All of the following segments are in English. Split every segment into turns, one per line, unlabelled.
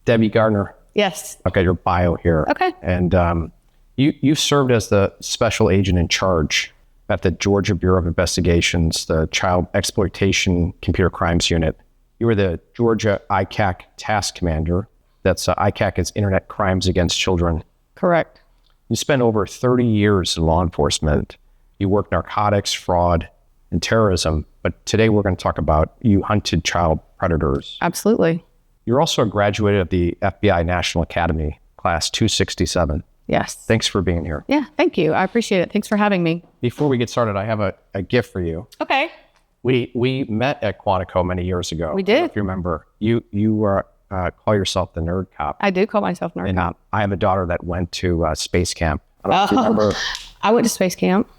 Debbie Garner.
Yes.
I've got your bio here.
Okay.
And you served as the special agent in charge at the Georgia Bureau of Investigations, the Child Exploitation Computer Crimes Unit. You were the Georgia ICAC Task Commander. That's ICAC is Internet Crimes Against Children.
Correct.
You spent over 30 years in law enforcement. You worked narcotics, fraud, and terrorism. But today we're going to talk about you hunted child predators.
Absolutely.
You're also a graduate of the FBI National Academy, class 267.
Yes.
Thanks for being here.
Yeah, thank you. I appreciate it. Thanks for having me.
Before we get started, I have a gift for you.
Okay.
We met at Quantico many years ago.
We did.
I don't know if you remember. You call yourself the nerd cop.
I do call myself nerd cop.
I have a daughter that went to space camp. I don't know if you remember.
I went to space camp.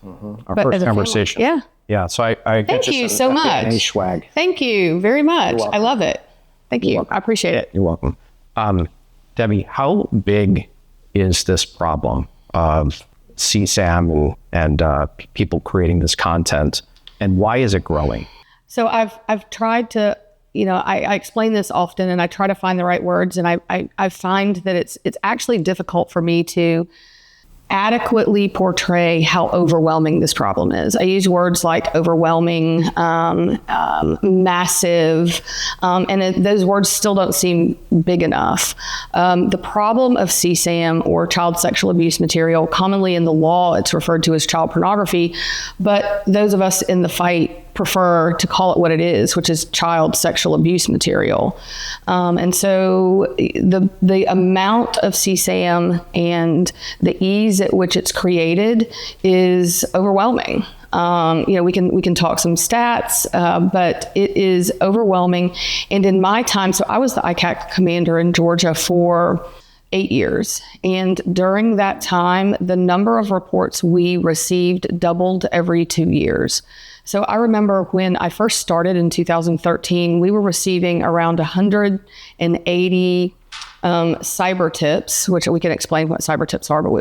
Our first conversation.
Yeah.
Yeah. So I
Thank you so much.
Swag.
Thank you very much. I love it. Thank you. I appreciate it.
You're welcome. Debbie, how big is this problem of CSAM and people creating this content, and why is it growing?
So I've tried to, I explain this often, and I try to find the right words, and I find that it's actually difficult for me to adequately portray how overwhelming this problem is. I use words like overwhelming, massive, and those words still don't seem big enough. The problem of CSAM, or child sexual abuse material, commonly in the law, it's referred to as child pornography, but those of us in the fight prefer to call it what it is, which is child sexual abuse material. And so the amount of CSAM and the ease at which it's created is overwhelming. We can talk some stats, but it is overwhelming. And in my time, so I was the ICAC Commander in Georgia for 8 years. And during that time, the number of reports we received doubled every 2 years. So I remember when I first started in 2013, we were receiving around 180 cyber tips, which we can explain what cyber tips are, but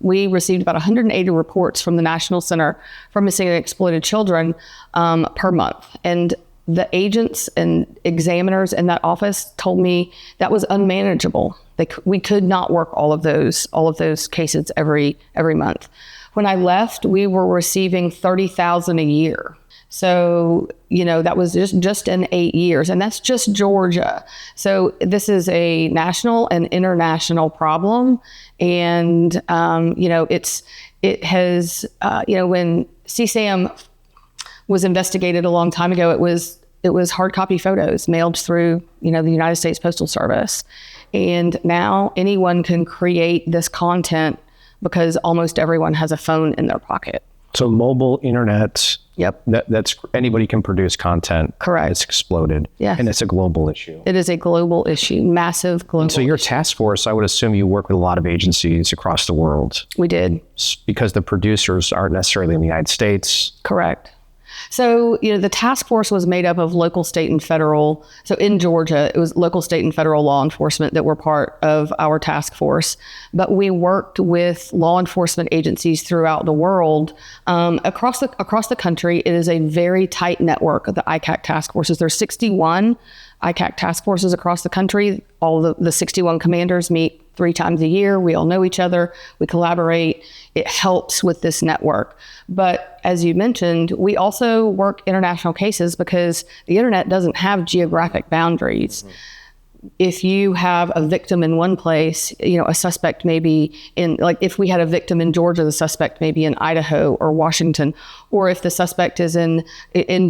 we received about 180 reports from the National Center for Missing and Exploited Children per month. And the agents and examiners in that office told me that was unmanageable. We could not work all of those cases every month. When I left, we were receiving 30,000 a year. So, that was just in 8 years, and that's just Georgia. So this is a national and international problem. And, it has, when CSAM was investigated a long time ago, it was hard copy photos mailed through, the United States Postal Service. And now anyone can create this content because almost everyone has a phone in their pocket.
So mobile internet.
Yep.
That's anybody can produce content.
Correct.
It's exploded.
Yes.
And it's a global issue.
It is a global issue, massive global.
So your task force, I would assume you work with a lot of agencies across the world.
We did.
Because the producers aren't necessarily in the United States.
Correct. So, the task force was made up of local, state, and federal. So in Georgia, it was local, state, and federal law enforcement that were part of our task force. But we worked with law enforcement agencies throughout the world. Across the country, it is a very tight network of the ICAC task forces. There's 61 ICAC task forces across the country. All the 61 commanders meet 3 times a year. We all know each other. We collaborate. It helps with this network. But as you mentioned, we also work international cases because the internet doesn't have geographic boundaries. Mm-hmm. If you have a victim in one place, a suspect may be in, like if we had a victim in Georgia, the suspect may be in Idaho or Washington. Or if the suspect is in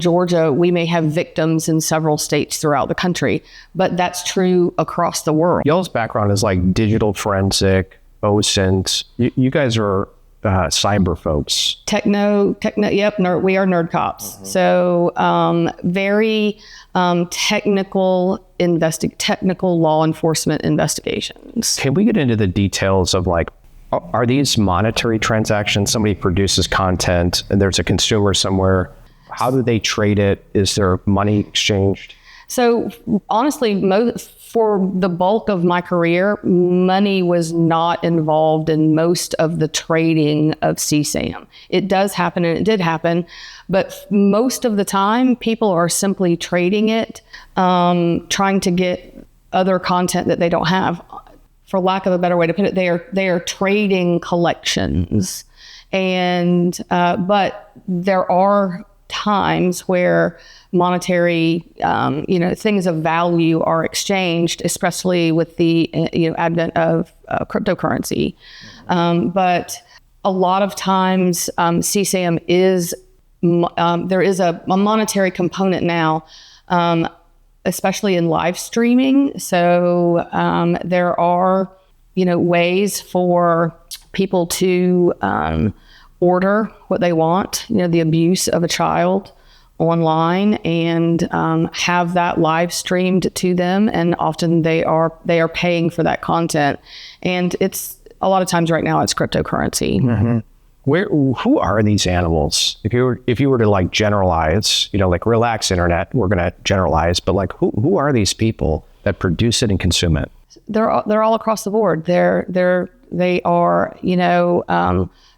Georgia, we may have victims in several states throughout the country. But that's true across the world.
Y'all's background is like digital forensic, OSINT. You guys are cyber folks.
Techno, yep, we are nerd cops. Mm-hmm. So very technical law enforcement investigations.
Can we get into the details of are these monetary transactions? Somebody produces content and there's a consumer somewhere. How do they trade it? Is there money exchanged?
So honestly, for the bulk of my career, money was not involved in most of the trading of CSAM. It does happen, and it did happen, but most of the time, people are simply trading it, trying to get other content that they don't have. For lack of a better way to put it, they are trading collections, and but there are times where monetary, things of value are exchanged, especially with the advent of cryptocurrency. But a lot of times, CSAM is there is a monetary component now, especially in live streaming. So there are ways for people to order what they want, the abuse of a child online, and have that live streamed to them. And often they are paying for that content. And it's a lot of times right now it's cryptocurrency.
Mm-hmm. Who are these animals? If you were to like generalize, like relax internet, we're going to generalize, but like who are these people that produce it and consume it?
They're all across the board. They are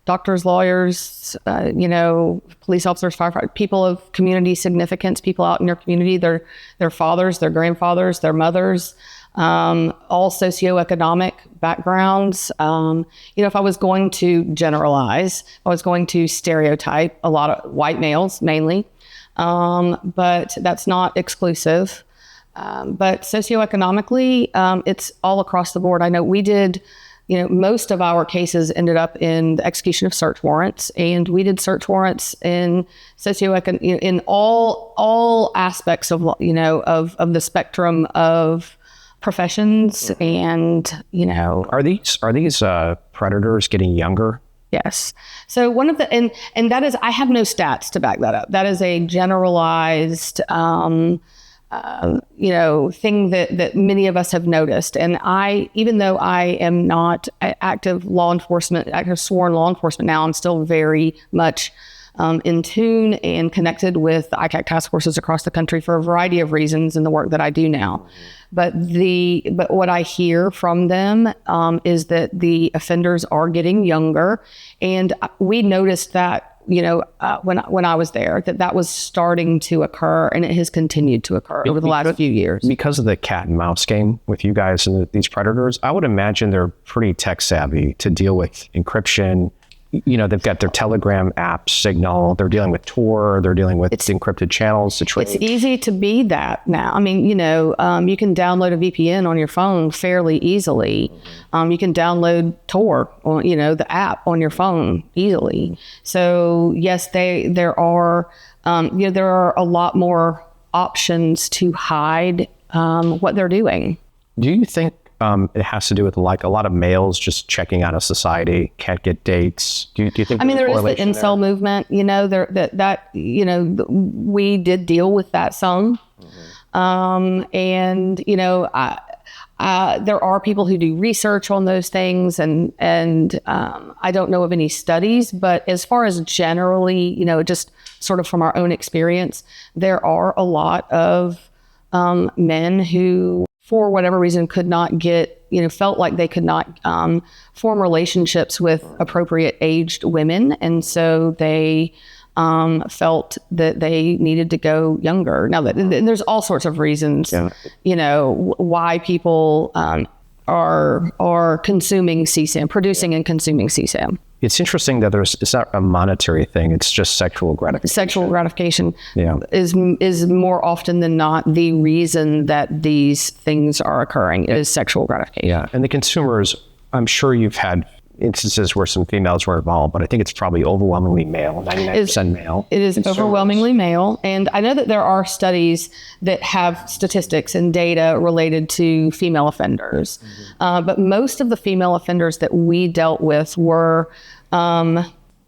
doctors, lawyers, police officers, firefighters, people of community significance, people out in their community, their fathers, their grandfathers, their mothers, all socioeconomic backgrounds. If I was going to generalize, I was going to stereotype a lot of white males mainly, but that's not exclusive. But socioeconomically, it's all across the board. I know we did, most of our cases ended up in the execution of search warrants, and we did search warrants in in all aspects of of the spectrum of professions. And
are these predators getting younger?
Yes. So one of the and that is, I have no stats to back that up. That is a generalized thing that many of us have noticed. And even though I am not active sworn law enforcement now, I'm still very much in tune and connected with the ICAC task forces across the country for a variety of reasons in the work that I do now. But what I hear from them is that the offenders are getting younger, and we noticed that when I was there, that was starting to occur, and it has continued to occur over the last few years.
Because of the cat and mouse game with you guys and these predators, I would imagine they're pretty tech savvy to deal with encryption. They've got their Telegram app Signal. They're dealing with Tor. They're dealing with encrypted channels to trade.
It's easy to be that now. I mean, you can download a VPN on your phone fairly easily. You can download Tor, on, the app on your phone easily. So yes, there are a lot more options to hide what they're doing.
Do you think it has to do with like a lot of males just checking out of society, can't get dates? Do you think?
I mean, there is the incel movement. We did deal with that some, and there are people who do research on those things, and I don't know of any studies, but as far as generally, just sort of from our own experience, there are a lot of men who, for whatever reason, could not get, felt like they could not form relationships with appropriate aged women. And so they felt that they needed to go younger. Now, there's all sorts of reasons, why people are consuming CSAM, producing and consuming CSAM.
It's interesting that it's not a monetary thing. It's just sexual gratification.
Sexual gratification is more often than not the reason that these things are occurring. It is sexual gratification.
Yeah, and the consumers, I'm sure you've had instances where some females were involved, but I think it's probably overwhelmingly male, 99% male.
It is overwhelmingly male. And I know that there are studies that have statistics and data related to female offenders. But most of the female offenders that we dealt with were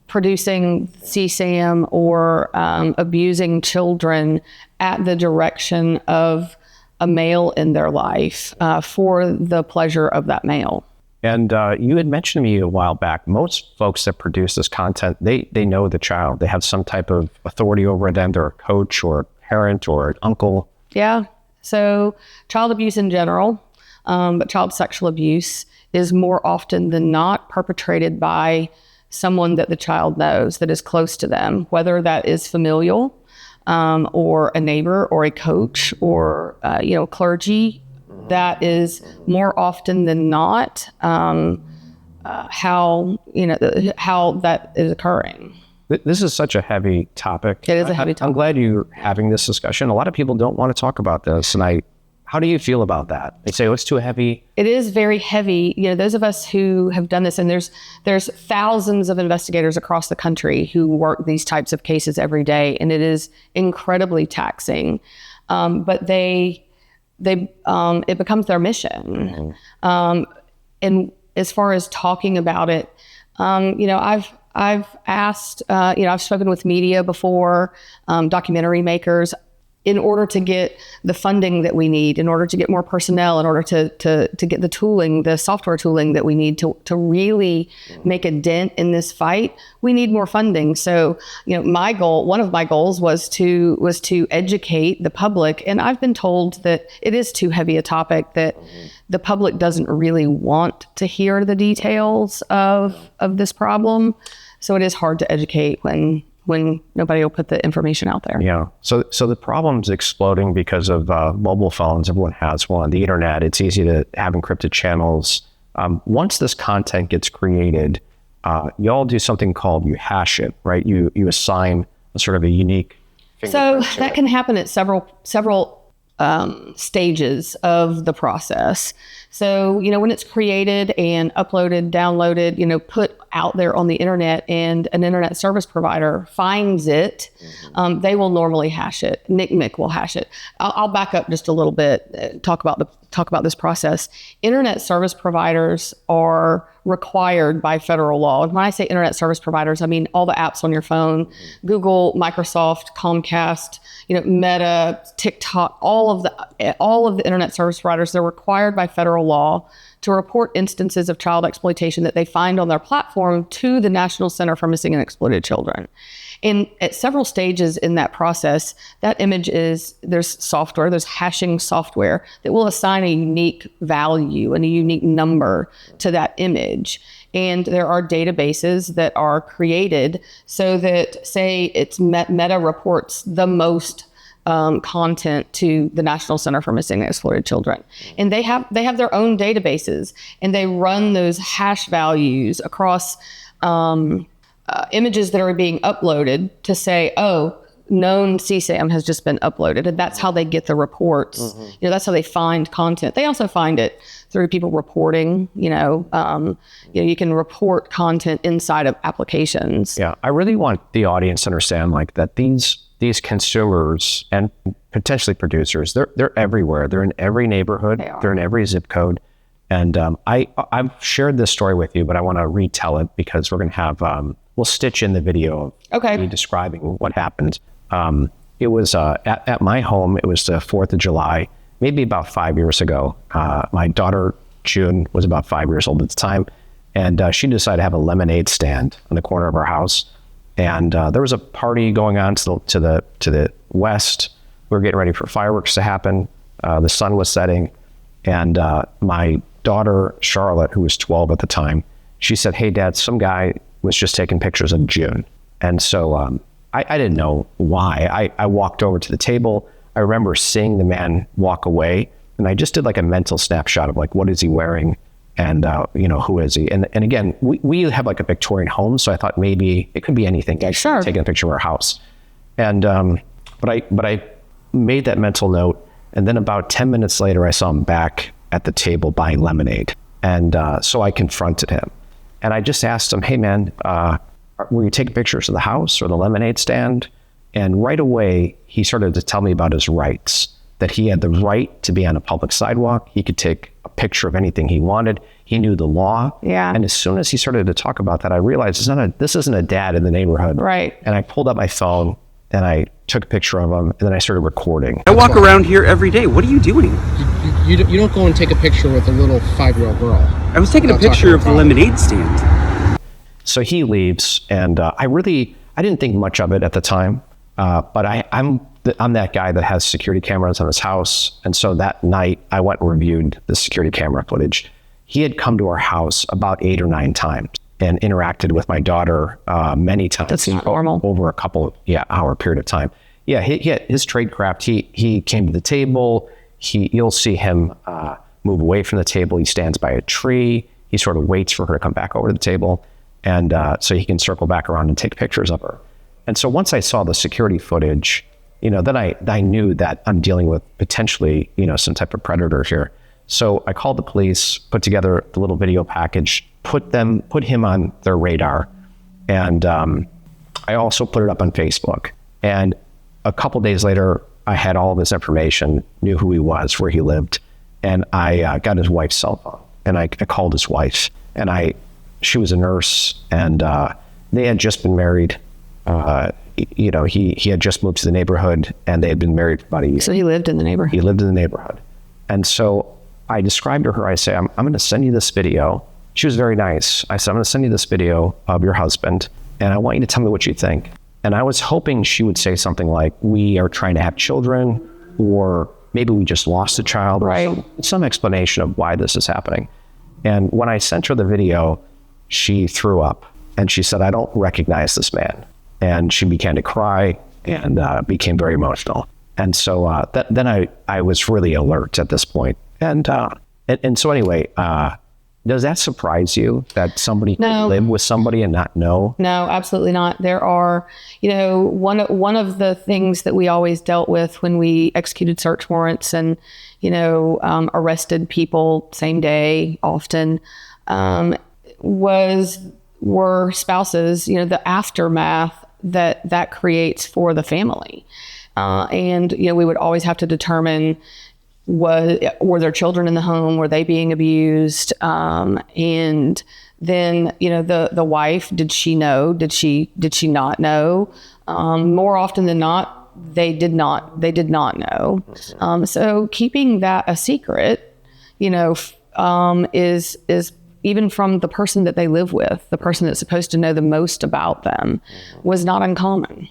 producing CSAM or abusing children at the direction of a male in their life for the pleasure of that male.
And you had mentioned to me a while back, most folks that produce this content, they know the child. They have some type of authority over them. They're a coach or a parent or an uncle.
Yeah. So child abuse in general, but child sexual abuse is more often than not perpetrated by someone that the child knows, that is close to them, whether that is familial or a neighbor or a coach or, clergy that is more often than not how that is occurring.
This is such a heavy topic.
It is a heavy topic.
I'm glad you're having this discussion. A lot of people don't want to talk about this, and how do you feel about that? They say, oh, it's too heavy.
It is very heavy. Those of us who have done this, and there's thousands of investigators across the country who work these types of cases every day, and it is incredibly taxing. But it becomes their mission. And as far as talking about it, I've asked, I've spoken with media before, documentary makers, in order to get the funding that we need, in order to get more personnel, in order to get the tooling, the software tooling that we need to really make a dent in this fight, we need more funding. So, one of my goals was to educate the public. And I've been told that it is too heavy a topic, that the public doesn't really want to hear the details of this problem. So it is hard to educate when nobody will put the information out there.
Yeah. So the problem's exploding because of mobile phones. Everyone has one. The internet, it's easy to have encrypted channels. Once this content gets created, you all do something called you hash it, right? You assign a sort of a unique fingerprint.
So that can happen at several stages of the process. So, when it's created and uploaded, downloaded, put out there on the internet, and an internet service provider finds it, they will normally hash it. NCMEC will hash it. I'll back up just a little bit, talk about this process. Internet service providers are required by federal law. And when I say internet service providers, I mean all the apps on your phone, Google, Microsoft, Comcast, Meta, TikTok, all of the internet service providers, they're required by federal law to report instances of child exploitation that they find on their platform to the National Center for Missing and Exploited Children. And at several stages in that process, that image there's hashing software that will assign a unique value and a unique number to that image. And there are databases that are created so that, say, it's Meta reports the most content to the National Center for Missing and Exploited Children. And they have their own databases, and they run those hash values across images that are being uploaded to say, oh, known CSAM has just been uploaded. And that's how they get the reports. That's how they find content. They also find it through people reporting, you can report content inside of applications.
Yeah, I really want the audience to understand that these consumers and potentially producers, they're everywhere. They're in every neighborhood. They're in every zip code. And I've shared this story with you, but I want to retell it because we're going to have, we'll stitch in the video of me describing what happened. It was at my home. It was the 4th of July, maybe about 5 years ago. My daughter, June, was about 5 years old at the time. And she decided to have a lemonade stand on the corner of our house. And there was a party going on to the west. We were getting ready for fireworks to happen. The sun was setting. And my daughter, Charlotte, who was 12 at the time, she said, "Hey, Dad, some guy was just taking pictures of June." And so I didn't know why. I walked over to the table. I remember seeing the man walk away. And I just did a mental snapshot of what is he wearing? And, who is he? And again, we have a Victorian home. So I thought maybe it could be anything.
Sure.
Taking a picture of our house. And, but I made that mental note. And then about 10 minutes later, I saw him back at the table buying lemonade. And so I confronted him. And I just asked him, "Hey, man, were you taking pictures of the house or the lemonade stand?" And right away, he started to tell me about his rights, that he had the right to be on a public sidewalk. He could take a picture of anything he wanted. He knew the law.
Yeah.
And as soon as he started to talk about that, I realized this isn't a dad in the neighborhood.
Right.
And I pulled up my phone and I took a picture of him, and then I started recording.
I walk around here every day. What are you doing?
You don't go and take a picture with a little 5-year-old girl.
I was taking a picture of the lemonade stand.
So he leaves, and I didn't think much of it at the time, but I'm that guy that has security cameras on his house, and so that night I went and reviewed the security camera footage. He had come to our house about 8 or 9 times and interacted with my daughter many times.
That's not normal.
Over a couple hour period of time. Yeah, he had his tradecraft. He came to the table. you'll see him move away from the table. He stands by a tree. He sort of waits for her to come back over to the table, and so he can circle back around and take pictures of her. And so once I saw the security footage, then I knew that I'm dealing with potentially, some type of predator here. So I called the police, put together the little video package, put him on their radar, and I also put it up on Facebook. And a couple days later, I had all this information, knew who he was, where he lived, and I got his wife's cell phone, and I called his wife, and she was a nurse, and they had just been married. He had just moved to the neighborhood, and they had been married for about a year.
So he lived in the neighborhood.
He lived in the neighborhood. And so I described to her, I say, I'm going to send you this video. She was very nice. I said, I'm going to send you this video of your husband, and I want you to tell me what you think. And I was hoping she would say something like, we are trying to have children, or maybe we just lost a child,
right?
Or some explanation of why this is happening. And when I sent her the video, she threw up, and she said, I don't recognize this man. And she began to cry and became very emotional. And so then I was really alert at this point. And so anyway, does that surprise you that somebody could live with somebody and not know?
No, absolutely not. There are, one of the things that we always dealt with when we executed search warrants and, arrested people same day often, were spouses, the aftermath that creates for the family. And, we would always have to determine, were there children in the home? Were they being abused? And then, the wife, did she know? Did she not know? More often than not, they did not know. So keeping that a secret, is even from the person that they live with, the person that's supposed to know the most about them, was not uncommon.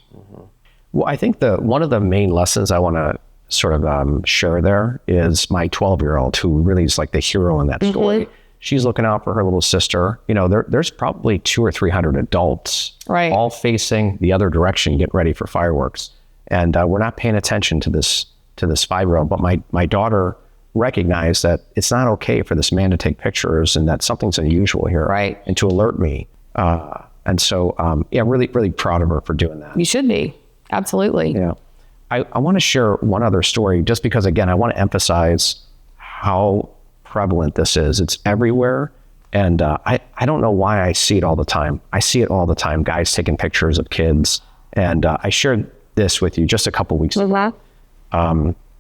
Well, I think one of the main lessons I want to sort of share there is my 12-year-old, who really is like the hero in that story. She's looking out for her little sister. There's probably 200 or 300 adults,
right,
all facing the other direction, getting ready for fireworks. And we're not paying attention to this 5-year-old. But my daughter recognized that it's not okay for this man to take pictures, and that something's unusual here,
right,
and to alert me. And so, really, really proud of her for doing that.
You should be. Absolutely.
Yeah. I want to share one other story, just because, again, I want to emphasize how prevalent this is. It's everywhere. And I don't know why I see it all the time. I see it all the time, guys taking pictures of kids. And I shared this with you just a couple weeks ago.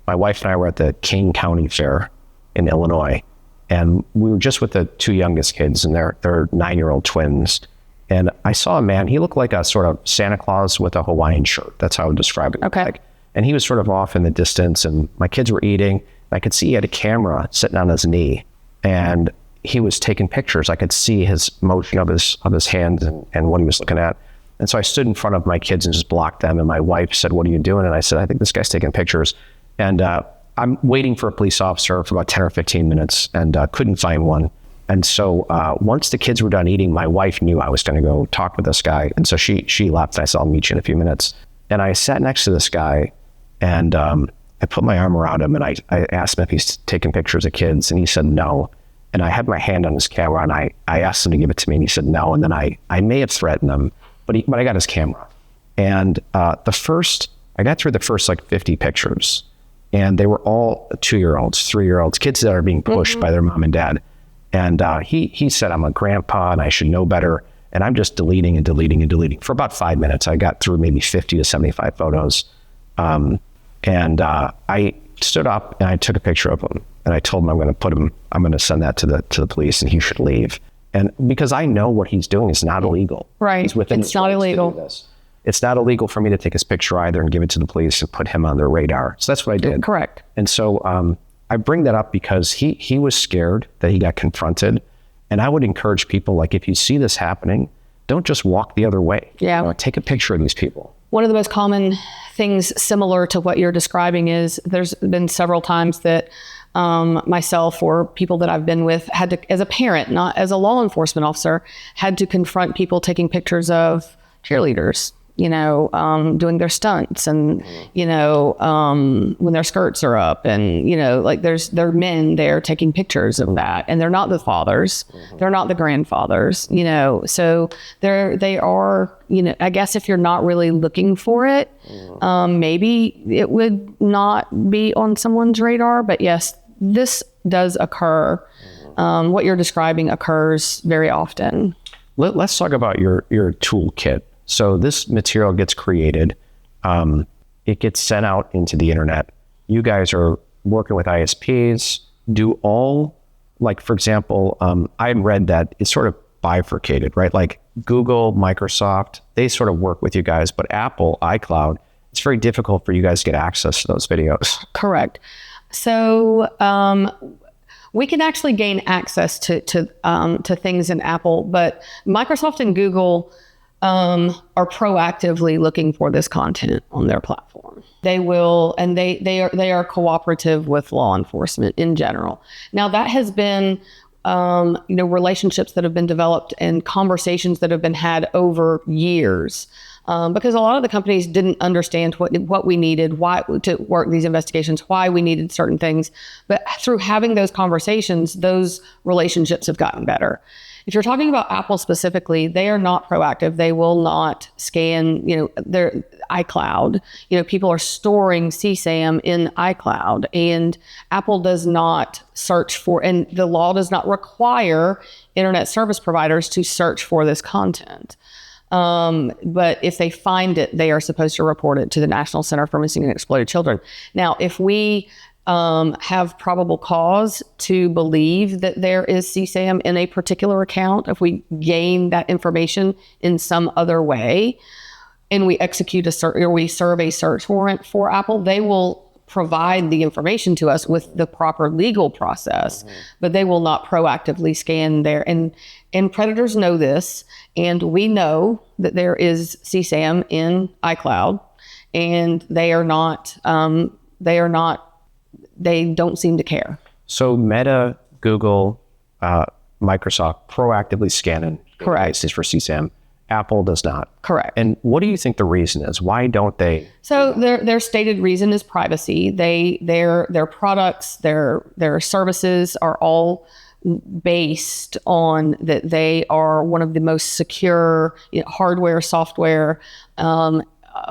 My wife and I were at the King County Fair in Illinois, and we were just with the two youngest kids, and they're 9-year-old twins. And I saw a man, he looked like a sort of Santa Claus with a Hawaiian shirt. That's how I would describe it.
Okay.
And he was sort of off in the distance, and my kids were eating. I could see he had a camera sitting on his knee, and he was taking pictures. I could see his motion of his hands and what he was looking at. And so I stood in front of my kids and just blocked them. And my wife said, "What are you doing?" And I said, "I think this guy's taking pictures." And I'm waiting for a police officer for about 10 or 15 minutes and couldn't find one. And so once the kids were done eating, my wife knew I was going to go talk with this guy. And so she left. I said, "I'll meet you in a few minutes." And I sat next to this guy, and I put my arm around him, and I asked him if he's taking pictures of kids, and he said no. And I had my hand on his camera, and I asked him to give it to me, and he said no. And then I may have threatened him, but I got his camera. And I got through the first like 50 pictures, and they were all 2-year-olds, 3-year-olds, kids that are being pushed by their mom and dad. And he said, "I'm a grandpa and I should know better." And I'm just deleting and deleting and deleting. For about 5 minutes, I got through maybe 50 to 75 photos. And I stood up and I took a picture of him, and I told him I'm going to send that to the police, and he should leave. And because I know what he's doing is not illegal.
Right.
He's within
it's not illegal.
To do this. It's not illegal for me to take his picture either and give it to the police and put him on their radar. So that's what I did.
Correct.
And so I bring that up because he was scared that he got confronted. And I would encourage people, like, if you see this happening, don't just walk the other way.
Yeah.
Take a picture of these people.
One of the most common things similar to what you're describing is there's been several times that myself or people that I've been with had to, as a parent, not as a law enforcement officer, had to confront people taking pictures of cheerleaders doing their stunts and, when their skirts are up and, like there are men there taking pictures of that, and they're not the fathers, they're not the grandfathers, so they are, I guess if you're not really looking for it, maybe it would not be on someone's radar, but yes, this does occur. What you're describing occurs very often.
Let's talk about your toolkit. So this material gets created, it gets sent out into the internet. You guys are working with ISPs, for example, I read that it's sort of bifurcated, right? Like Google, Microsoft, they sort of work with you guys, but Apple, iCloud, it's very difficult for you guys to get access to those videos.
Correct. So we can actually gain access to things in Apple, but Microsoft and Google are proactively looking for this content on their platform. They will, and they are cooperative with law enforcement in general. Now that has been, relationships that have been developed and conversations that have been had over years. Because a lot of the companies didn't understand what we needed, why to work these investigations, why we needed certain things. But through having those conversations, those relationships have gotten better. If you're talking about Apple specifically, they are not proactive. They will not scan, their iCloud. People are storing CSAM in iCloud, and Apple does not search for, and the law does not require internet service providers to search for this content. But if they find it, they are supposed to report it to the National Center for Missing and Exploited Children. Now, if we have probable cause to believe that there is CSAM in a particular account, if we gain that information in some other way, and we execute we serve a search warrant for Apple, they will provide the information to us with the proper legal process, but they will not proactively scan there. And predators know this, and we know that there is CSAM in iCloud, and they don't seem to care.
So Meta, Google, Microsoft proactively scanning devices for CSAM. Apple does not.
Correct.
And what do you think the reason is? Why don't they?
So their stated reason is privacy. Their products, their services are all based on that they are one of the most secure hardware, software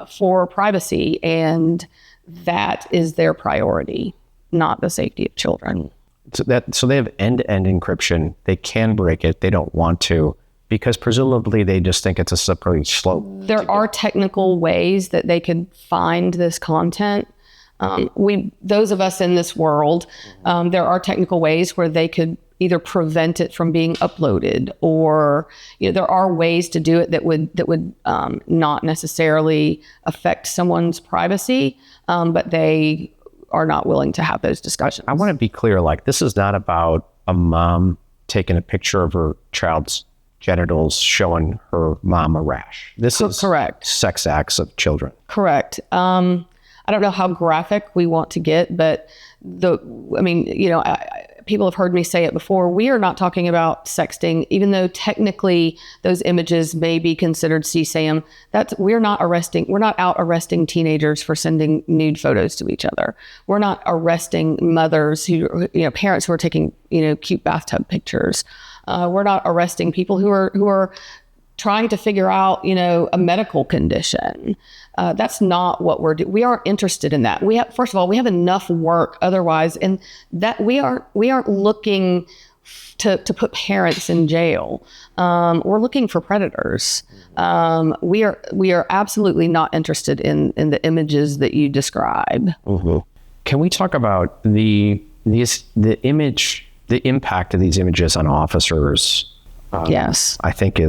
for privacy, and that is their priority, not the safety of children.
So they have end-to-end encryption. They can break it. They don't want to, because presumably they just think it's a slippery slope.
There are technical ways that they could find this content. Those of us in this world, there are technical ways where they could either prevent it from being uploaded, or there are ways to do it that would not necessarily affect someone's privacy, but they are not willing to have those discussions.
I want to be clear, this is not about a mom taking a picture of her child's genitals showing her mom a rash. This is
correct.
Sex acts of children.
Correct. I don't know how graphic we want to get, but people have heard me say it before. We are not talking about sexting, even though technically those images may be considered CSAM. We're not out arresting teenagers for sending nude photos to each other. We're not arresting mothers parents who are taking, cute bathtub pictures. We're not arresting people who are trying to figure out, a medical condition. That's not what we're doing. We aren't interested in that. First of all, we have enough work otherwise, and that we aren't looking to put parents in jail. We're looking for predators. We are absolutely not interested in the images that you describe.
Mm-hmm. Can we talk about the impact of these images on officers?
Yes.
I think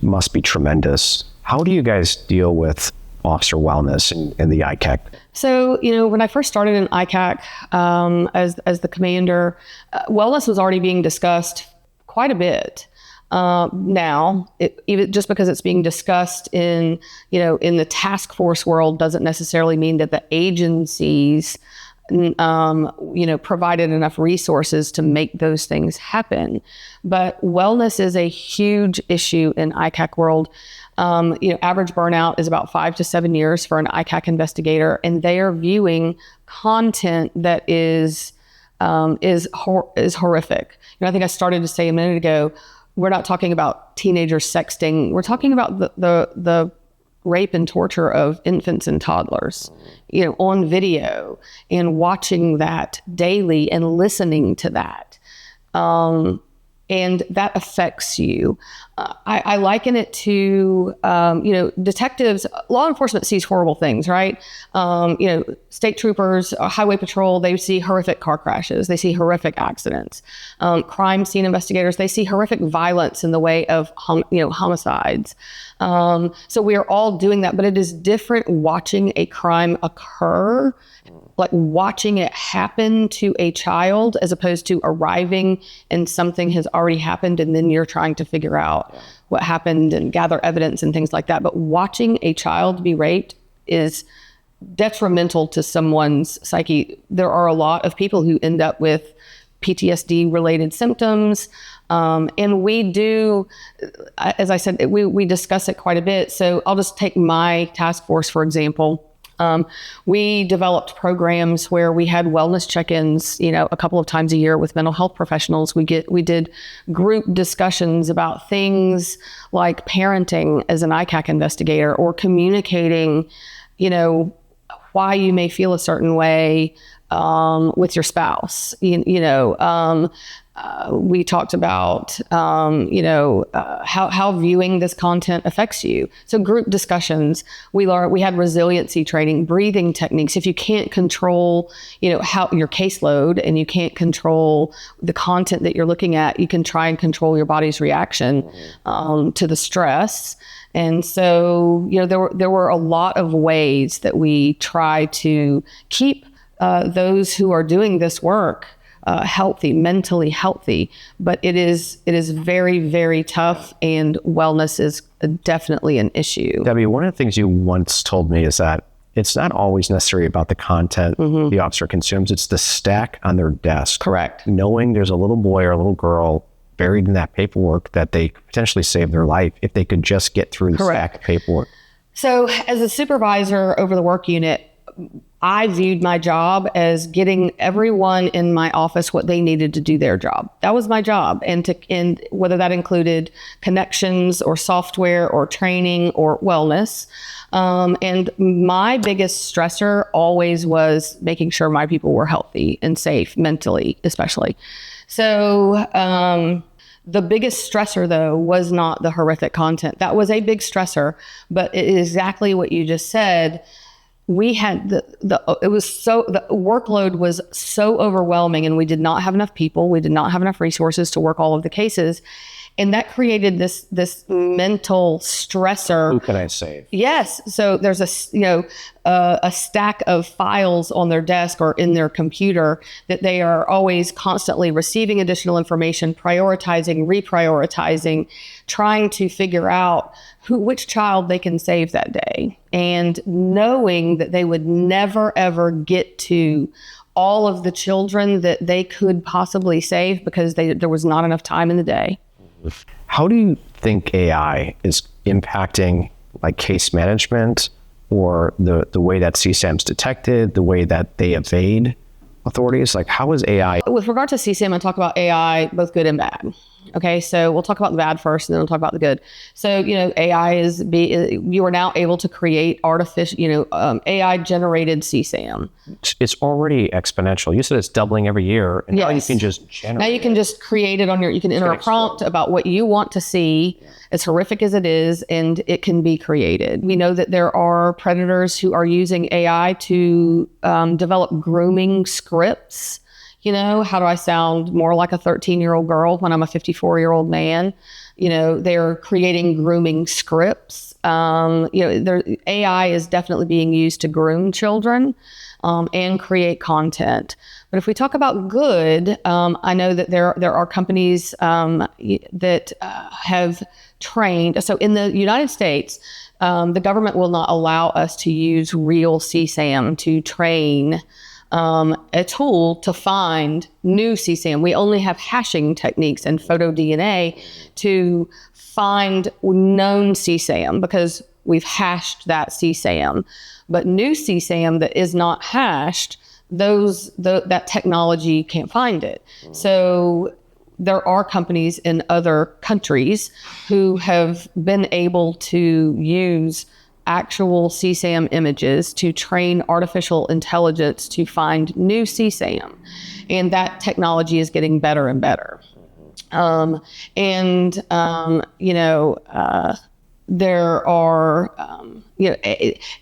must be tremendous. How do you guys deal with officer wellness in the ICAC? So,
when I first started in ICAC as the commander, wellness was already being discussed quite a bit. Now, even just because it's being discussed in the task force world doesn't necessarily mean that the agencies provided enough resources to make those things happen. But wellness is a huge issue in ICAC world. Average burnout is about 5 to 7 years for an ICAC investigator, and they are viewing content that is horrific. I think I started to say a minute ago, we're not talking about teenagers sexting. We're talking about the rape and torture of infants and toddlers, on video, and watching that daily and listening to that. And that affects you. I liken it to, detectives, law enforcement sees horrible things, right? State troopers, highway patrol, they see horrific car crashes. They see horrific accidents. Crime scene investigators, they see horrific violence in the way of, homicides. So we are all doing that, but it is different watching a crime occur, like watching it happen to a child, as opposed to arriving and something has already happened and then you're trying to figure out what happened and gather evidence and things like that. But watching a child be raped is detrimental to someone's psyche. There are a lot of people who end up with PTSD related symptoms. And we do, as I said, we discuss it quite a bit. So I'll just take my task force, for example. We developed programs where we had wellness check-ins, a couple of times a year with mental health professionals. We did group discussions about things like parenting as an ICAC investigator, or communicating, why you may feel a certain way with your spouse. We talked about, how viewing this content affects you. So group discussions, we had resiliency training, breathing techniques. If you can't control, how your caseload, and you can't control the content that you're looking at, you can try and control your body's reaction to the stress. And so, there were a lot of ways that we try to keep those who are doing this work healthy, mentally healthy, but it is very, very tough, and wellness is definitely an issue.
Debbie, one of the things you once told me is that it's not always necessarily about the content the officer consumes, it's the stack on their desk.
Correct.
Knowing there's a little boy or a little girl buried in that paperwork that they could potentially save their life if they could just get through the stack of paperwork. So
as a supervisor over the work unit, I viewed my job as getting everyone in my office what they needed to do their job. That was my job. And whether that included connections or software or training or wellness. And my biggest stressor always was making sure my people were healthy and safe, mentally, especially. So, the biggest stressor, though, was not the horrific content. That was a big stressor, but it is exactly what you just said. We had the workload was so overwhelming, and we did not have enough people. We did not have enough resources to work all of the cases. And that created this mental stressor.
Who can I save?
Yes. So there's a stack of files on their desk or in their computer that they are always constantly receiving additional information, prioritizing, reprioritizing, trying to figure out which child they can save that day, and knowing that they would never, ever get to all of the children that they could possibly save because there was not enough time in the day.
How do you think AI is impacting like case management, or the way that CSAM's detected, the way that they evade authorities? Like, how is AI?
With regard to CSAM, I talk about AI, both good and bad. Okay, so we'll talk about the bad first, and then we'll talk about the good. So, AI you are now able to create artificial, AI generated CSAM.
It's already exponential. You said it's doubling every year, and
yes.
Now you can just generate.
Now you can just create it you can enter a prompt about what you want to see, as horrific as it is, and it can be created. We know that there are predators who are using AI to develop grooming scripts. How do I sound more like a 13-year-old girl when I'm a 54-year-old man? They're creating grooming scripts. AI is definitely being used to groom children and create content. But if we talk about good, I know that there are companies that have trained. So in the United States, the government will not allow us to use real CSAM to train a tool to find new CSAM. We only have hashing techniques and photo DNA to find known CSAM because we've hashed that CSAM. But new CSAM that is not hashed, that technology can't find it. So there are companies in other countries who have been able to use actual CSAM images to train artificial intelligence to find new CSAM. And that technology is getting better and better. There are,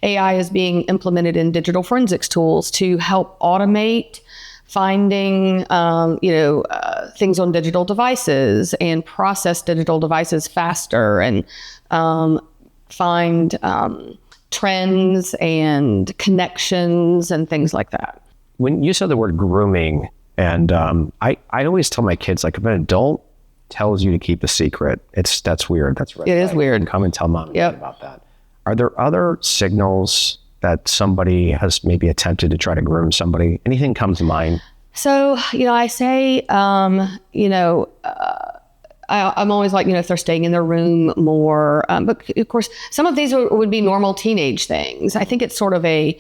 AI is being implemented in digital forensics tools to help automate finding, things on digital devices and process digital devices faster and find trends and connections and things like that.
When you said the word grooming, and I always tell my kids, like, if an adult tells you to keep a secret, that's weird. That's right.
It is weird.
Come and tell mom
Yep.
about that. Are there other signals that somebody has maybe attempted to try to groom somebody? Anything comes to mind?
So, I say, I'm always like, if they're staying in their room more, but of course, some of these would be normal teenage things. I think it's sort of a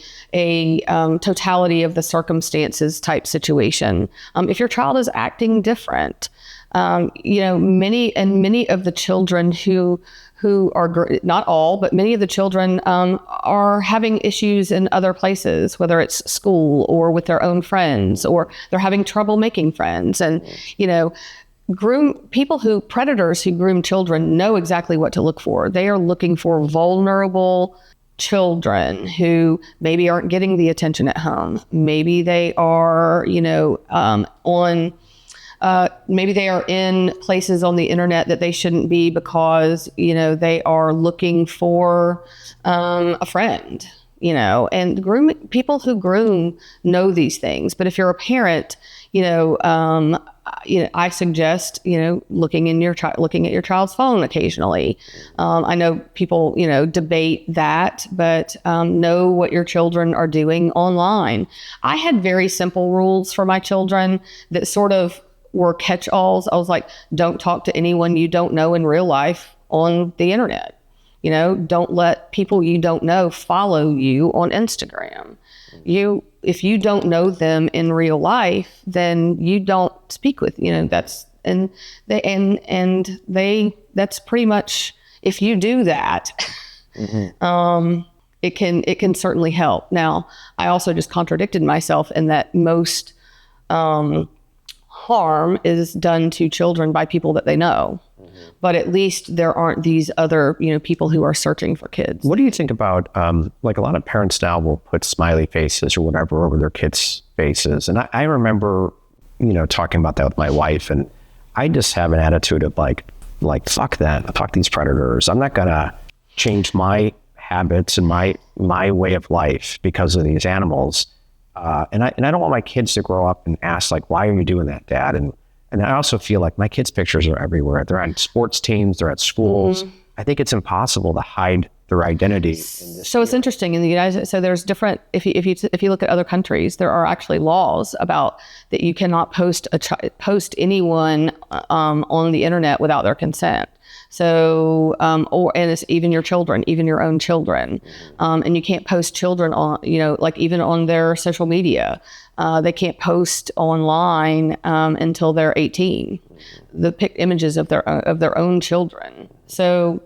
totality of the circumstances type situation. If your child is acting different, many of the children who are, not all, but many of the children are having issues in other places, whether it's school or with their own friends, or they're having trouble making friends. And, predators who groom children know exactly what to look for. They are looking for vulnerable children who maybe aren't getting the attention at home. Maybe they are, maybe they are in places on the internet that they shouldn't be because, they are looking for a friend, and people who groom know these things. But if you're a parent, I suggest, looking at your child's phone occasionally. I know people, debate that, but know what your children are doing online. I had very simple rules for my children that sort of were catch-alls. I was like, don't talk to anyone you don't know in real life on the internet. Don't let people you don't know follow you on Instagram. If you don't know them in real life, then you don't speak with, that's pretty much, if you do that, it can certainly help. Now, I also just contradicted myself in that most harm is done to children by people that they know. But at least there aren't these other, people who are searching for kids.
What do you think about, like, a lot of parents now will put smiley faces or whatever over their kids' faces. And I remember, talking about that with my wife, and I just have an attitude of like, fuck that, fuck these predators. I'm not gonna change my habits and my way of life because of these animals. And I don't want my kids to grow up and ask, like, why are you doing that, Dad? And I also feel like my kids' pictures are everywhere. They're on sports teams, they're at schools. Mm-hmm. I think it's impossible to hide their identity.
So it's interesting in the United States. So there's different, if you look at other countries, there are actually laws about that you cannot post anyone on the internet without their consent. So, and it's even your children, even your own children. And you can't post children on, like even on their social media. They can't post online until they're 18. The images of their own children. So,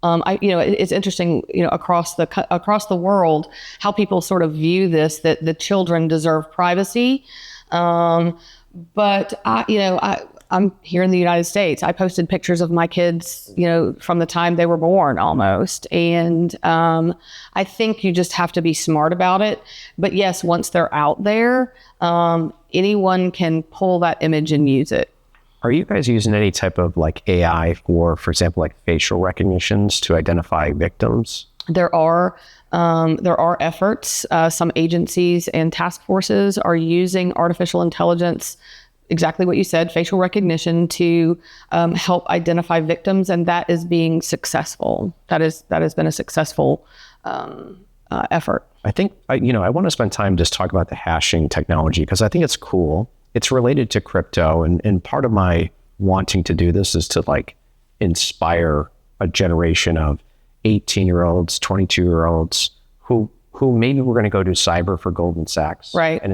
it's interesting, across the world, how people sort of view this, that the children deserve privacy. But I'm here in the United States. I posted pictures of my kids, from the time they were born almost. And I think you just have to be smart about it. But yes, once they're out there, anyone can pull that image and use it.
Are you guys using any type of like AI for example, like facial recognitions to identify victims?
There are efforts. Some agencies and task forces are using artificial intelligence, exactly what you said, facial recognition, to help identify victims, and that is being successful. That has been a successful effort.
I think, I want to spend time just talking about the hashing technology because I think it's cool. It's related to crypto. And part of my wanting to do this is to like inspire a generation of 18-year-olds, 22-year-olds who maybe were going to go do cyber for Goldman Sachs.
Right.
And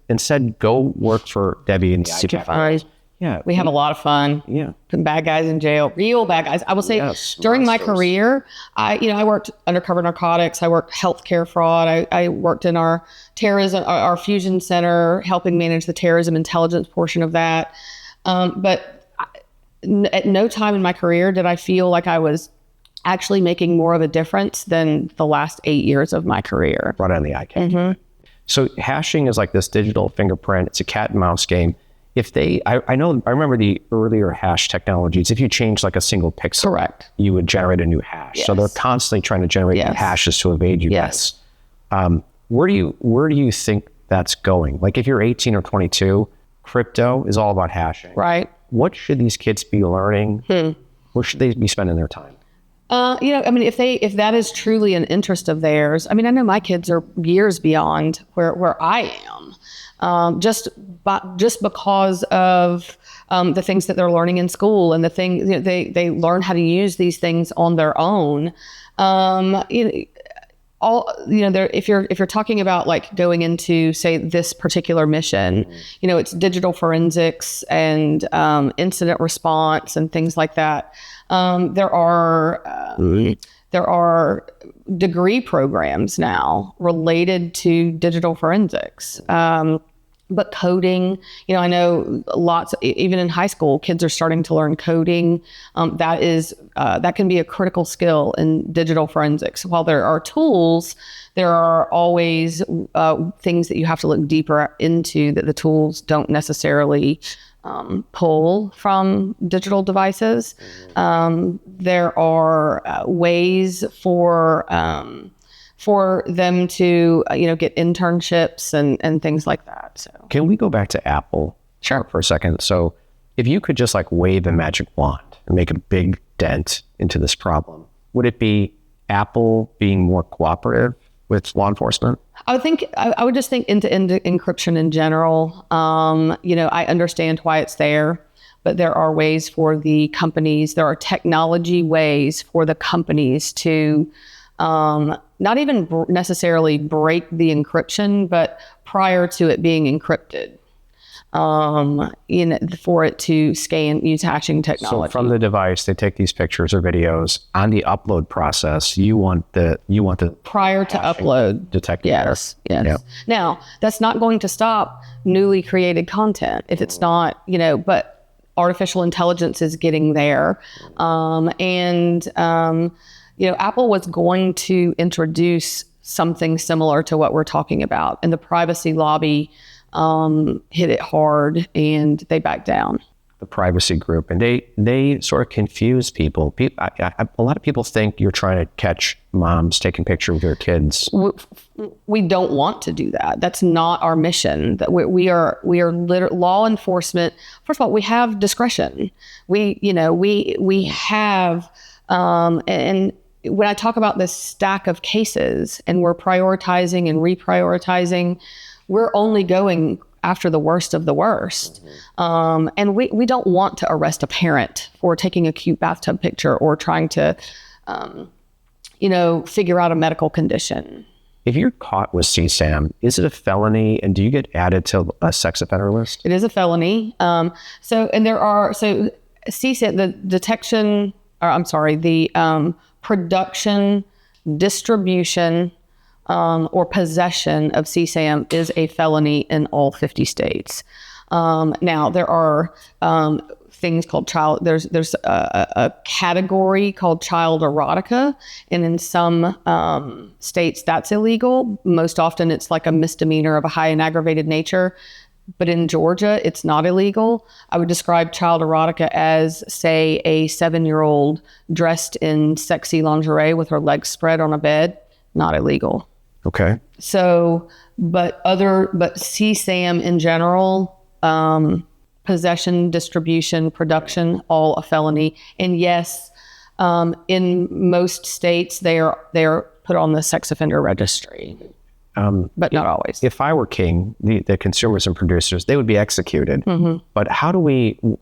instead go work for Debbie and the ICAC. Yeah.
We have a lot of fun.
Yeah.
Putting bad guys in jail, real bad guys. I will say during my career, I worked undercover narcotics. I worked healthcare fraud. I worked in our terrorism, our fusion center, helping manage the terrorism intelligence portion of that. But at no time in my career did I feel like I was actually making more of a difference than the last 8 years of my career.
Brought on the ICAC. So hashing is like this digital fingerprint. It's a cat and mouse game. I remember the earlier hash technologies. If you change like a single pixel,
correct,
you would generate a new hash.
Yes.
So they're constantly trying to generate new hashes to evade you.
Yes.
Where do you think that's going? Like if you're 18 or 22, crypto is all about hashing.
Right.
What should these kids be learning? Where should they be spending their time?
If that is truly an interest of theirs, I know my kids are years beyond where I am, just because of the things that they're learning in school and the things they learn how to use these things on their own. If you're talking about like going into say this particular mission, it's digital forensics and incident response and things like that. There are degree programs now related to digital forensics. But coding, I know lots, even in high school, kids are starting to learn coding. That can be a critical skill in digital forensics. While there are tools, there are always things that you have to look deeper into that the tools don't necessarily pull from digital devices. There are ways for them to get internships and things like that. So
can we go back to Apple
sure
for a second? So if you could just like wave a magic wand and make a big dent into this problem, would it be Apple being more cooperative with law enforcement?
I would just think end-to-end encryption in general. I understand why it's there, but there are ways for the companies, there are technology ways for the companies to not even necessarily break the encryption, but prior to it being encrypted, for it to scan, use hashing technology.
So from the device, they take these pictures or videos. On the upload process, you want the
prior to upload
detected.
Yes.
Yeah.
Now, that's not going to stop newly created content if it's not, but artificial intelligence is getting there, Apple was going to introduce something similar to what we're talking about, and the privacy lobby hit it hard and they backed down.
The privacy group, and they sort of confuse people. A lot of people think you're trying to catch moms taking pictures with their kids.
We don't want to do that. That's not our mission. That we are law enforcement. First of all, we have discretion. We have and when I talk about this stack of cases and we're prioritizing and reprioritizing, we're only going after the worst of the worst. And we don't want to arrest a parent for taking a cute bathtub picture or trying to, figure out a medical condition.
If you're caught with CSAM, is it a felony, and do you get added to a sex offender list?
It is a felony. CSAM, the production, distribution, or possession of CSAM is a felony in all 50 states. Now there are things called there's a category called child erotica, and in some states that's illegal. Most often it's like a misdemeanor of a high and aggravated nature. But in Georgia, it's not illegal. I would describe child erotica as, say, a 7-year-old dressed in sexy lingerie with her legs spread on a bed. Not illegal.
Okay.
So, but CSAM in general, possession, distribution, production, all a felony. And yes, in most states, they are put on the sex offender registry. but not always.
If I were king, the consumers and producers, they would be executed. But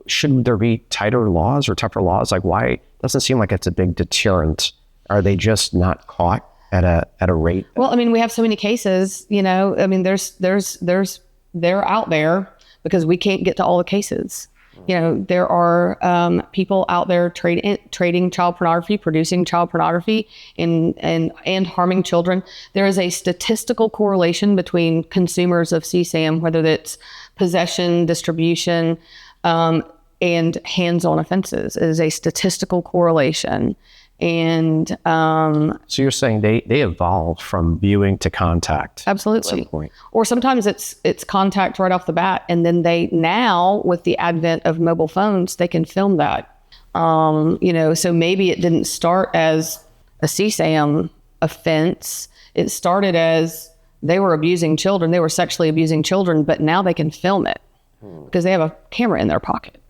should there be tighter laws or tougher laws? Like, why? It doesn't seem like it's a big deterrent. Are they just not caught at a rate?
Well, I mean, we have so many cases, I mean, they're out there because we can't get to all the cases. There are people out there trading child pornography, producing child pornography, and harming children. There is a statistical correlation between consumers of CSAM, whether that's possession, distribution, and hands-on offenses. It is a statistical correlation. And
so you're saying they evolved from viewing to contact.
Absolutely.
At some point.
Or sometimes it's contact right off the bat, and then they now, with the advent of mobile phones, they can film that. So maybe it didn't start as a CSAM offense. It started as they were abusing children. They were sexually abusing children, but now they can film it because they have a camera in their pocket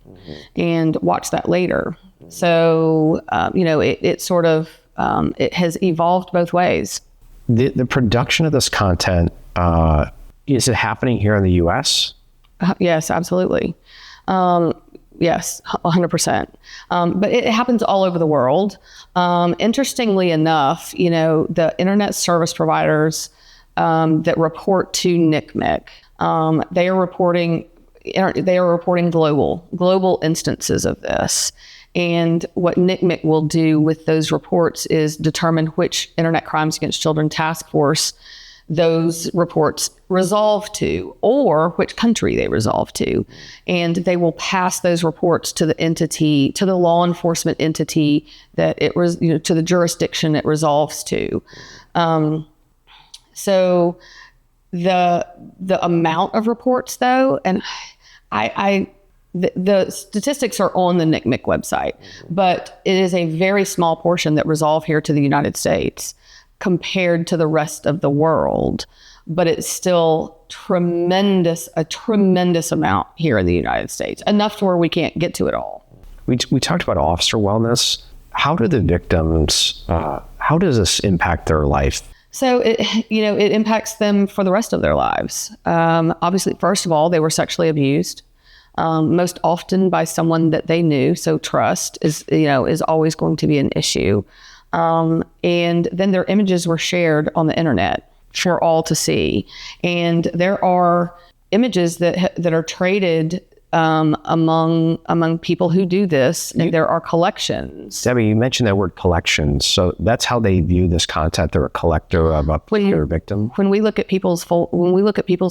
and watch that later. So, it sort of, it has evolved both ways.
The production of this content, is it happening here in the U.S.?
Yes, absolutely. Yes, 100%. But it happens all over the world. Interestingly enough, the internet service providers that report to NCMEC, they are reporting global instances of this. And what NCMEC will do with those reports is determine which Internet Crimes Against Children task force those reports resolve to, or which country they resolve to. And they will pass those reports to the law enforcement entity that it was, to the jurisdiction it resolves to. So the amount of reports, though, and the statistics are on the NCMEC website, but it is a very small portion that resolve here to the United States compared to the rest of the world. But it's still a tremendous amount here in the United States, enough to where we can't get to it all.
We talked about officer wellness. How do the victims, how does this impact their life?
So it impacts them for the rest of their lives. Obviously, first of all, they were sexually abused. Most often by someone that they knew. So trust is always going to be an issue. And then their images were shared on the internet for all to see. And there are images that are traded among people who do this, and there are collections.
Debbie, you mentioned that word collections. So that's how they view this content. They're a collector of a particular victim.
When we look at people's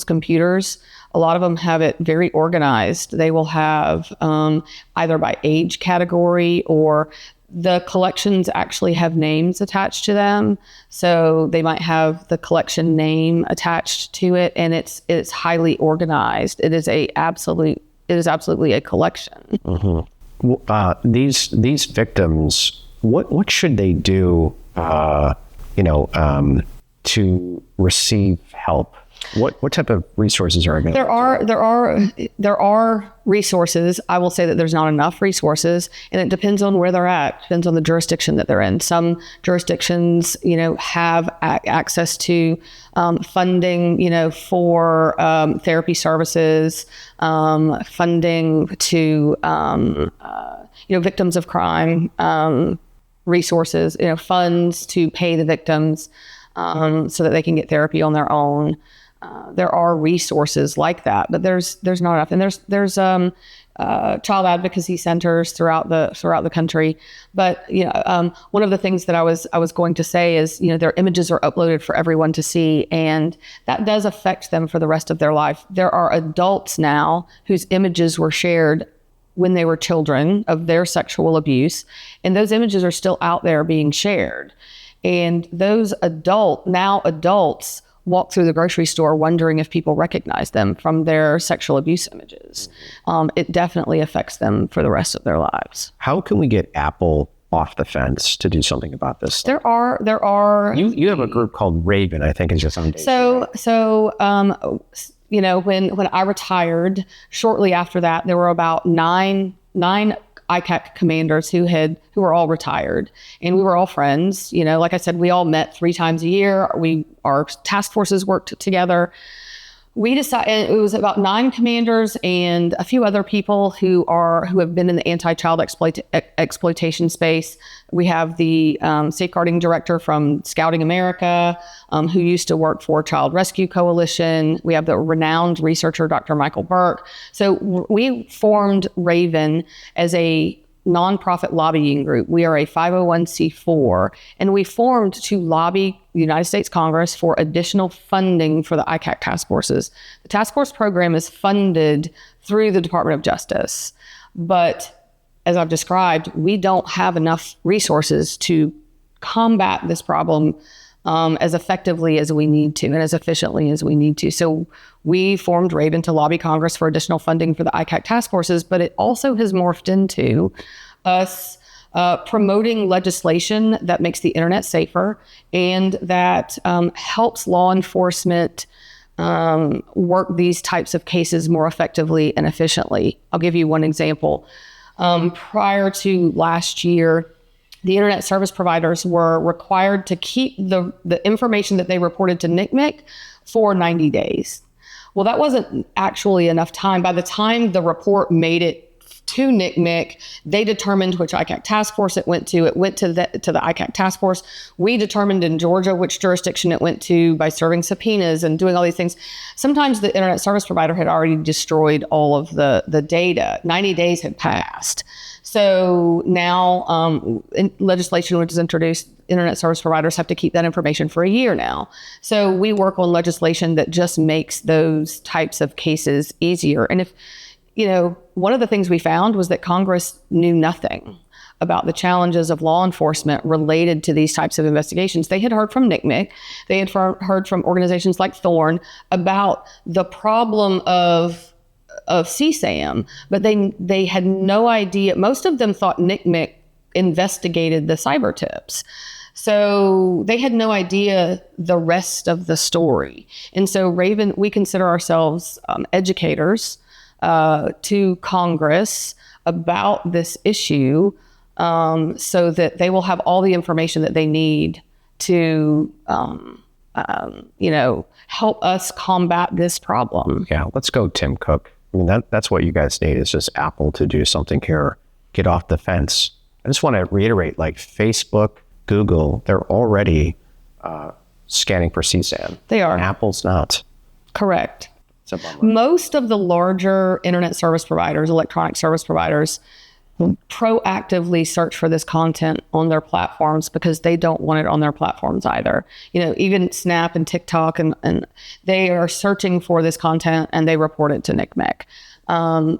computers, a lot of them have it very organized. They will have either by age category, or the collections actually have names attached to them. So they might have the collection name attached to it, and it's highly organized. It is absolutely a collection.
Mm-hmm. These victims, what should they do, to receive help? What type of resources are available? There are resources. I will say that there's not enough resources, and it depends on where they're at. It depends on the jurisdiction that they're in. Some jurisdictions, have access to funding, for therapy services, funding to victims of crime, resources, funds to pay the victims so that they can get therapy on their own. There are resources like that, but there's not enough. And there's child advocacy centers throughout the country. But one of the things that I was going to say is their images are uploaded for everyone to see, and that does affect them for the rest of their life. There are adults now whose images were shared when they were children of their sexual abuse, and those images are still out there being shared. And those adults walk through the grocery store wondering if people recognize them from their sexual abuse images. It definitely affects them for the rest of their lives. How can we get Apple off the fence to do something about this?
There are.
You have a group called Raven, I think, is just on. When I retired, shortly after that, there were about nine
ICAC commanders who were all retired, and we were all friends. You know, like I said, we all met 3 times a year. Our task forces worked together. We decided, it was about 9 commanders and a few other people who have been in the anti-child exploitation space. We have the safeguarding director from Scouting America, who used to work for Child Rescue Coalition. We have the renowned researcher, Dr. Michael Burke. So we formed Raven as a nonprofit lobbying group. We are a 501c4, and we formed to lobby the United States Congress for additional funding for the ICAC task forces. The task force program is funded through the Department of Justice, but as I've described, we don't have enough resources to combat this problem as effectively as we need to and as efficiently as we need to. So we formed Raven to lobby Congress for additional funding for the ICAC task forces, but it also has morphed into us promoting legislation that makes the internet safer and that helps law enforcement work these types of cases more effectively and efficiently. I'll give you one example. Prior to last year, the internet service providers were required to keep the information that they reported to NCMEC for 90 days. Well, that wasn't actually enough time. By the time the report made it to NCMEC, they determined which ICAC task force it went to. It went to the ICAC task force. We determined in Georgia which jurisdiction it went to by serving subpoenas and doing all these things. Sometimes the internet service provider had already destroyed all of the data. 90 days had passed. So now legislation which is introduced, internet service providers have to keep that information for a year now. So we work on legislation that just makes those types of cases easier. And if, you know, one of the things we found was that Congress knew nothing about the challenges of law enforcement related to these types of investigations. They had heard from NCMEC, they had heard from organizations like Thorn about the problem of CSAM, but they had no idea. Most of them thought NCMEC investigated the cyber tips. So they had no idea the rest of the story. And so Raven, we consider ourselves educators to Congress about this issue so that they will have all the information that they need to, help us combat this problem.
Yeah, let's go Tim Cook. I mean, that's what you guys need, is just Apple to do something here, get off the fence. I just want to reiterate, like Facebook, Google, they're already scanning for CSAM.
They are.
And Apple's not.
Correct.
It's a bummer.
Most of the larger internet service providers, electronic service providers, proactively search for this content on their platforms because they don't want it on their platforms either. You know, even Snap and TikTok and they are searching for this content and they report it to NCMEC.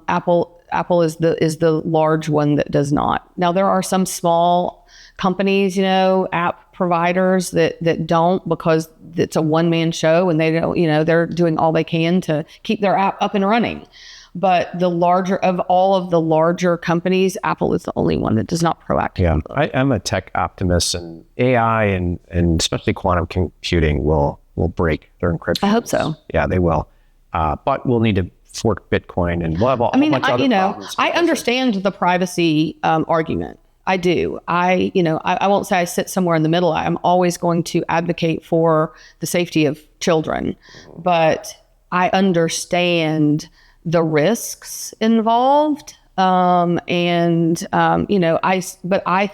Apple is the large one that does not. Now there are some small companies, you know, app providers that don't, because it's a one-man show and they don't, you know, they're doing all they can to keep their app up and running. But the larger of all of the larger companies, Apple is the only one that does not proactively.
Yeah, I'm a tech optimist, and AI and especially quantum computing will break their encryption.
I hope so.
Yeah, they will. But we'll need to fork Bitcoin, and we'll have a whole bunch of other problems.
I understand the privacy argument. I do. I won't say I sit somewhere in the middle. I'm always going to advocate for the safety of children, but I understand the risks involved. But I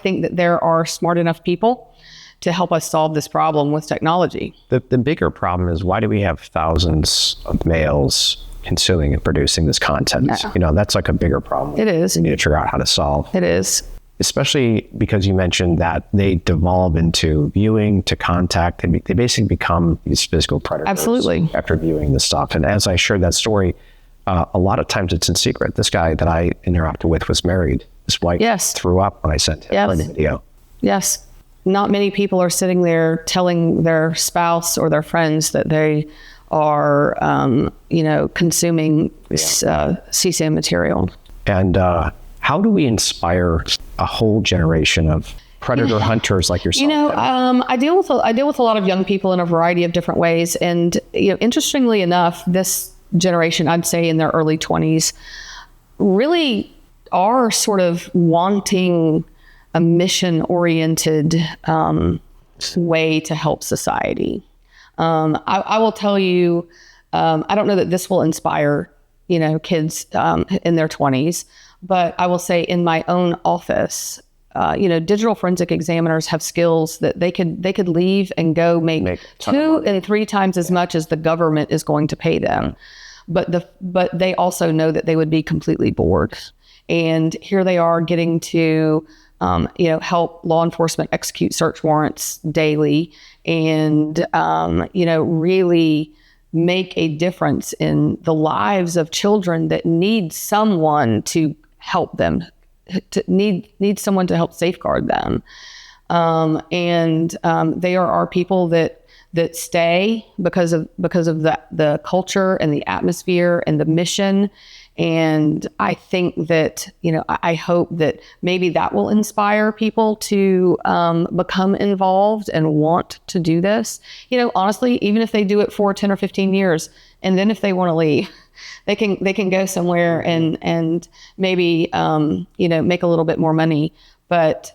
think that there are smart enough people to help us solve this problem with technology.
The bigger problem is, why do we have thousands of males consuming and producing this content?
Yeah.
You know, that's like a bigger problem.
It is.
We need to figure out how to solve.
It is.
Especially because you mentioned that they devolve into viewing to contact. They basically become these physical predators.
Absolutely.
After viewing this stuff. And as I shared that story, a lot of times it's in secret. This guy that I interacted with was married. His wife threw up when I sent him the video.
Yes. Not many people are sitting there telling their spouse or their friends that they are, consuming CSAM material.
And how do we inspire a whole generation of predator hunters like yourself?
I deal with a lot of young people in a variety of different ways. And interestingly enough, this generation, I'd say in their early 20s, really are sort of wanting a mission-oriented way to help society. I will tell you, I don't know that this will inspire, kids in their 20s, but I will say in my own office, digital forensic examiners have skills that they could leave and go make 2 and 3 times as much as the government is going to pay them. But they also know that they would be completely bored. And here they are getting to, help law enforcement execute search warrants daily and, really make a difference in the lives of children that need someone to help them, need someone to help safeguard them. They are our people that stay because of the culture and the atmosphere and the mission. And I think that, I hope that maybe that will inspire people to become involved and want to do this. Honestly, even if they do it for 10 or 15 years, and then if they want to leave, they can go somewhere and maybe, make a little bit more money. But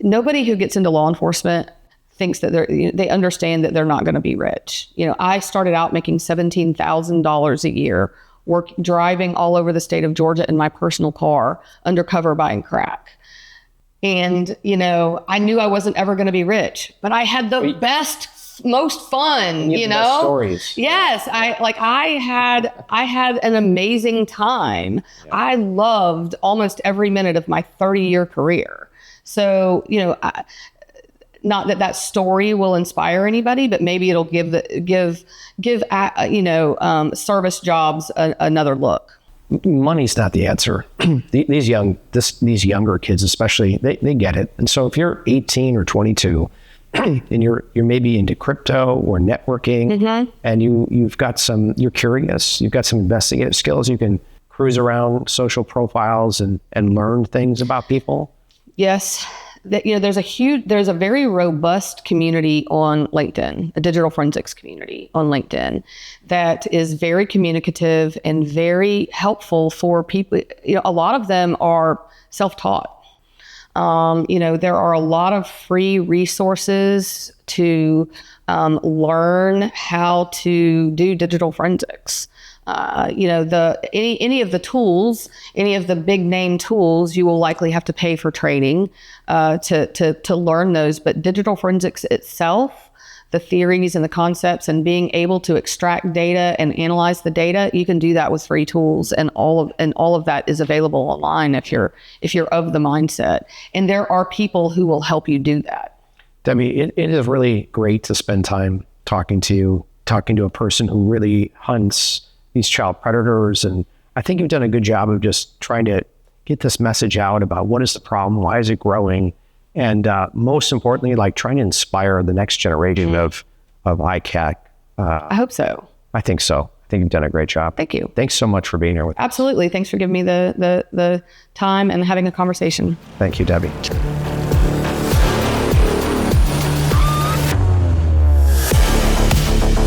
nobody who gets into law enforcement thinks that they understand that they're not going to be rich. I started out making $17,000 a year, driving all over the state of Georgia in my personal car, undercover buying crack. And, I knew I wasn't ever going to be rich, but I had the best, most fun,
the best stories.
Yes. I had an amazing time. Yeah. I loved almost every minute of my 30-year career. So, not that story will inspire anybody, but maybe it'll give service jobs another look.
Money's not the answer. These younger kids, especially, they get it. And so if you're 18 or 22, and you're maybe into crypto or networking, mm-hmm. and you're curious, you've got some investigative skills, you can cruise around social profiles and learn things about people.
Yes. There's a very robust community on LinkedIn, a digital forensics community on LinkedIn that is very communicative and very helpful for people. A lot of them are self-taught. There are a lot of free resources to learn how to do digital forensics. Any of the tools, any of the big name tools, you will likely have to pay for training to learn those. But digital forensics itself, the theories and the concepts, and being able to extract data and analyze the data, you can do that with free tools, and all of that is available online if you're of the mindset. And there are people who will help you do that.
Debbie, it is really great to spend time talking to a person who really hunts these child predators. And I think you've done a good job of just trying to get this message out about what is the problem, why is it growing, and most importantly, trying to inspire the next generation of ICAC.
I hope so.
I think so. I think you've done a great job.
Thank you.
Thanks so much for being here with us.
Absolutely. Thanks for giving me the time and having a conversation.
Thank you, Debbie.